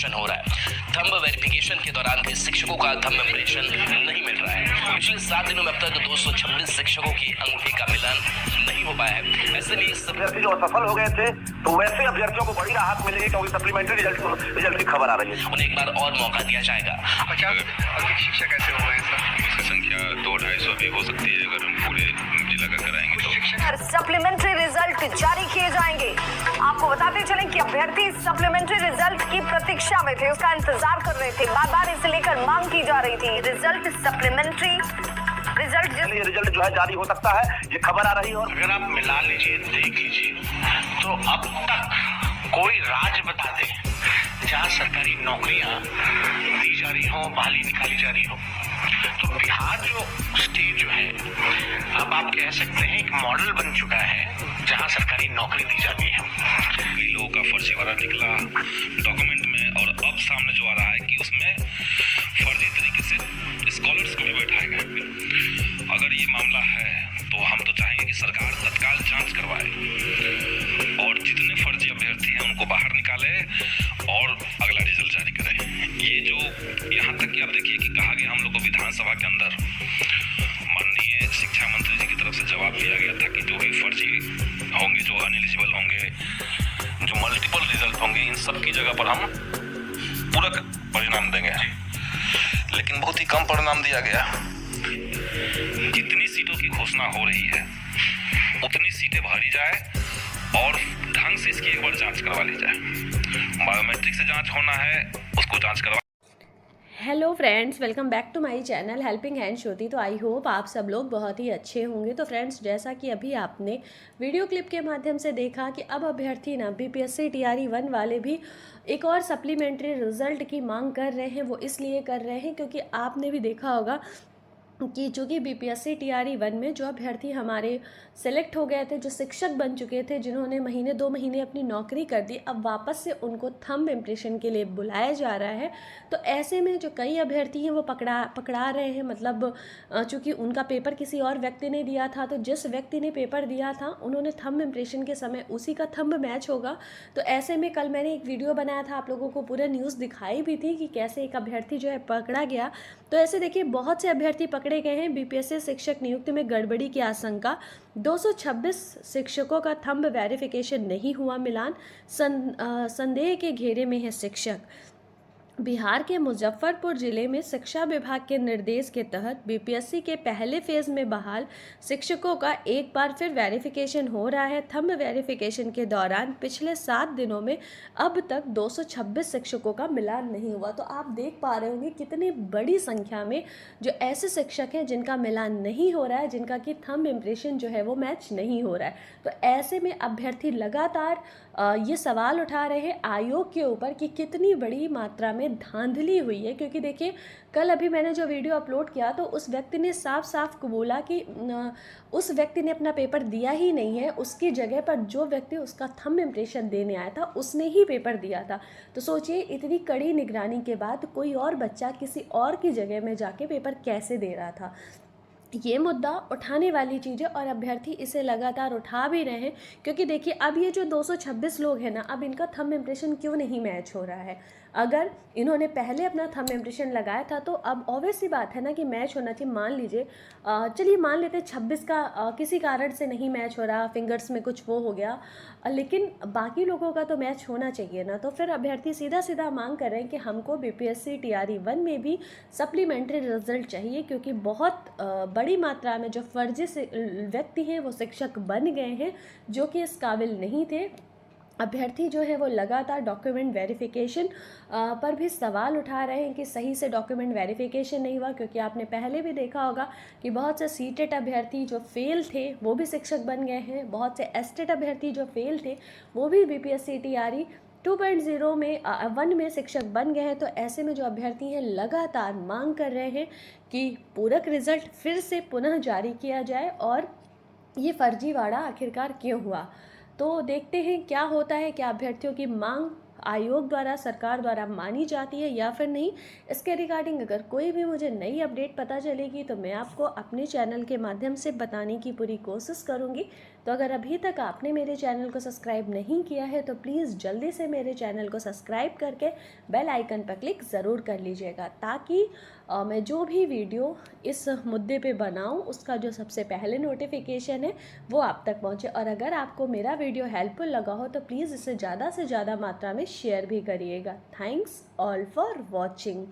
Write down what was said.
Verification हो रहा है। थंब वेरिफिकेशन के दौरान भी शिक्षकों का थंब इम्प्रेशन नहीं मिल रहा है। पिछले 7 दिनों में अब तक 226 शिक्षकों की अंगूठी का मिलान नहीं हो पाया है। ऐसे में इस अभ्यर्थी जो असफल हो गए थे तो वैसे अभ्यर्थियों को बड़ी राहत मिलेगी क्योंकि सप्लीमेंट्री रिजल्ट की खबर आ रही है। उन्हें एक बार और मौका दिया जाएगा। 50 अधिक शिक्षक ऐसे हो गए सर, इसकी संख्या 200-250 भी हो सकती है अगर हम पूरे जिला का कराएंगे तो। सप्लीमेंट्री रिजल्ट जारी किए जाएंगे। आपको बताते चलें कि अभ्यर्थी सप्लीमेंट्री रिजल्ट की प्रतीक्षा में थे, उसका इंतजार कर रहे थे, बार बार इसे लेकर मांग की जा रही थी। रिजल्ट सप्लीमेंट्री रिजल्ट ये रिजल्ट जो है जारी हो सकता है, ये खबर आ रही है। और अगर आप मिला लीजिए देख लीजिए तो अब तक कोई राज्य बता दे जहाँ सरकारी नौकरियां दी जा रही हो, बहाली निकाली जा रही हो। तो बिहार जो स्टेट जो है अब आप कह सकते हैं एक मॉडल बन चुका है जहाँ सरकारी नौकरी दी जाती है। कई लोगों का फर्जीवाड़ा निकला डॉक्यूमेंट में, और अब सामने जो आ रहा है कि उसमें फर्जी तरीके से स्कॉलर्स को भी बैठाया गया। अगर ये मामला है तो हम तो चाहेंगे कि सरकार तत्काल जांच करवाए और जितने फर्जी अभ्यर्थी हैं उनको बाहर निकाले और अगला रिजल्ट जारी करे। ये जो यहाँ तक कि आप देखिए कि कहा गया हम लोग को विधानसभा के अंदर माननीय शिक्षा मंत्री जी की तरफ से जवाब दिया गया था कि जो भी फर्जी होंगे, जो अनएलिजिबल होंगे, जो मल्टीपल रिजल्ट होंगे, इन सब की जगह पर हम पूरक परिणाम देंगे। लेकिन बहुत ही कम परिणाम दिया गया। जितनी सीटों की घोषणा हो रही है उतनी सीटें भरी जाए और ढंग से इसकी एक बार जांच करवा ली जाए। बायोमेट्रिक से जांच होना है, उसको जांच करवा। Hello friends, welcome back to my channel helping hand Shruti. तो आई होप आप सब लोग बहुत ही अच्छे होंगे। तो फ्रेंड्स, जैसा कि अभी आपने वीडियो क्लिप के माध्यम से देखा कि अब अभ्यर्थी ना बीपीएससी टीआरई 1 वाले भी एक और सप्लीमेंट्री रिजल्ट की मांग कर रहे हैं। वो इसलिए कर रहे हैं क्योंकि आपने भी देखा होगा कि चूँकि बीपीएससी टीआरई 1 में जो अभ्यर्थी हमारे सेलेक्ट हो गए थे, जो शिक्षक बन चुके थे, जिन्होंने महीने 2 महीने अपनी नौकरी कर दी, अब वापस से उनको थंब इम्प्रेशन के लिए बुलाया जा रहा है। तो ऐसे में जो कई अभ्यर्थी हैं वो पकड़ा रहे हैं। मतलब चूँकि उनका पेपर किसी और व्यक्ति ने दिया था, तो जिस व्यक्ति ने पेपर दिया था उन्होंने थंब इम्प्रेशन के समय उसी का थंब मैच होगा। तो ऐसे में कल मैंने एक वीडियो बनाया था, आप लोगों को पूरा न्यूज़ दिखाई भी थी कि कैसे एक अभ्यर्थी जो है पकड़ा गया। तो ऐसे देखिए बहुत से अभ्यर्थी पकड़े गए हैं। बीपीएससी शिक्षक नियुक्ति में गड़बड़ी की आशंका, 226 शिक्षकों का थंब वेरिफिकेशन नहीं हुआ मिलान, संदेह के घेरे में है शिक्षक। बिहार के मुजफ्फरपुर जिले में शिक्षा विभाग के निर्देश के तहत बीपीएससी के पहले फेज में बहाल शिक्षकों का एक बार फिर वेरिफिकेशन हो रहा है। थंब वेरिफिकेशन के दौरान पिछले 7 दिनों में अब तक 226 शिक्षकों का मिलान नहीं हुआ। तो आप देख पा रहे होंगे कितनी बड़ी संख्या में जो ऐसे शिक्षक हैं जिनका मिलान नहीं हो रहा है, जिनका कि थंब इम्प्रेशन जो है वो मैच नहीं हो रहा है। तो ऐसे में अभ्यर्थी लगातार ये सवाल उठा रहे हैं आयोग के ऊपर कि कितनी बड़ी मात्रा में धांधली हुई है। क्योंकि देखिए कल अभी मैंने जो वीडियो अपलोड किया तो उस व्यक्ति ने साफ साफ कबूला कि उस व्यक्ति ने अपना पेपर दिया ही नहीं है, उसकी जगह पर जो व्यक्ति उसका थंब इम्प्रेशन देने आया था उसने ही पेपर दिया था। तो सोचिए इतनी कड़ी निगरानी के बाद कोई और बच्चा किसी और की जगह में जाके पेपर कैसे दे रहा था। ये मुद्दा उठाने वाली चीज़ है और अभ्यर्थी इसे लगातार उठा भी रहे हैं। क्योंकि देखिए अब ये जो 226 लोग हैं ना, अब इनका थंब इम्प्रेशन क्यों नहीं मैच हो रहा है। अगर इन्होंने पहले अपना थंब इम्प्रेशन लगाया था तो अब ऑब्वियस सी बात है ना कि मैच होना चाहिए। मान लीजिए चलिए मान लेते हैं 26 का किसी कारण से नहीं मैच हो रहा, फिंगर्स में कुछ वो हो गया, लेकिन बाकी लोगों का तो मैच होना चाहिए ना। तो फिर अभ्यर्थी सीधा सीधा मांग कर रहे हैं कि हमको बीपीएससी टीआरई 1 में भी सप्लीमेंट्री रिजल्ट चाहिए। क्योंकि बहुत बड़ी मात्रा में जो फर्जी व्यक्ति हैं वो शिक्षक बन गए हैं जो कि इस काबिल नहीं थे। अभ्यर्थी जो है वो लगातार डॉक्यूमेंट वेरिफिकेशन पर भी सवाल उठा रहे हैं कि सही से डॉक्यूमेंट वेरिफिकेशन नहीं हुआ। क्योंकि आपने पहले भी देखा होगा कि बहुत से सीटेट अभ्यर्थी जो फेल थे वो भी शिक्षक बन गए हैं, बहुत से एस्टेट अभ्यर्थी जो फेल थे वो भी बीपीएससी टीआरई 2.0 में 1 में शिक्षक बन गए हैं। तो ऐसे में जो अभ्यर्थी हैं लगातार मांग कर रहे हैं कि पूरक रिजल्ट फिर से पुनः जारी किया जाए और ये फर्जीवाड़ा आखिरकार क्यों हुआ। तो देखते हैं क्या होता है, क्या अभ्यर्थियों की मांग आयोग द्वारा, सरकार द्वारा मानी जाती है या फिर नहीं, इसके रिगार्डिंग अगर कोई भी मुझे नई अपडेट पता चलेगी तो मैं आपको अपने चैनल के माध्यम से बताने की पूरी कोशिश करूँगी। तो अगर अभी तक आपने मेरे चैनल को सब्सक्राइब नहीं किया है तो प्लीज़ जल्दी से मेरे चैनल को सब्सक्राइब करके बेल आइकन पर क्लिक ज़रूर कर लीजिएगा, ताकि मैं जो भी वीडियो इस मुद्दे पे बनाऊं उसका जो सबसे पहले नोटिफिकेशन है वो आप तक पहुंचे। और अगर आपको मेरा वीडियो हेल्पफुल लगा हो तो प्लीज़ इसे ज़्यादा से ज़्यादा मात्रा में शेयर भी करिएगा। Thanks all for watching.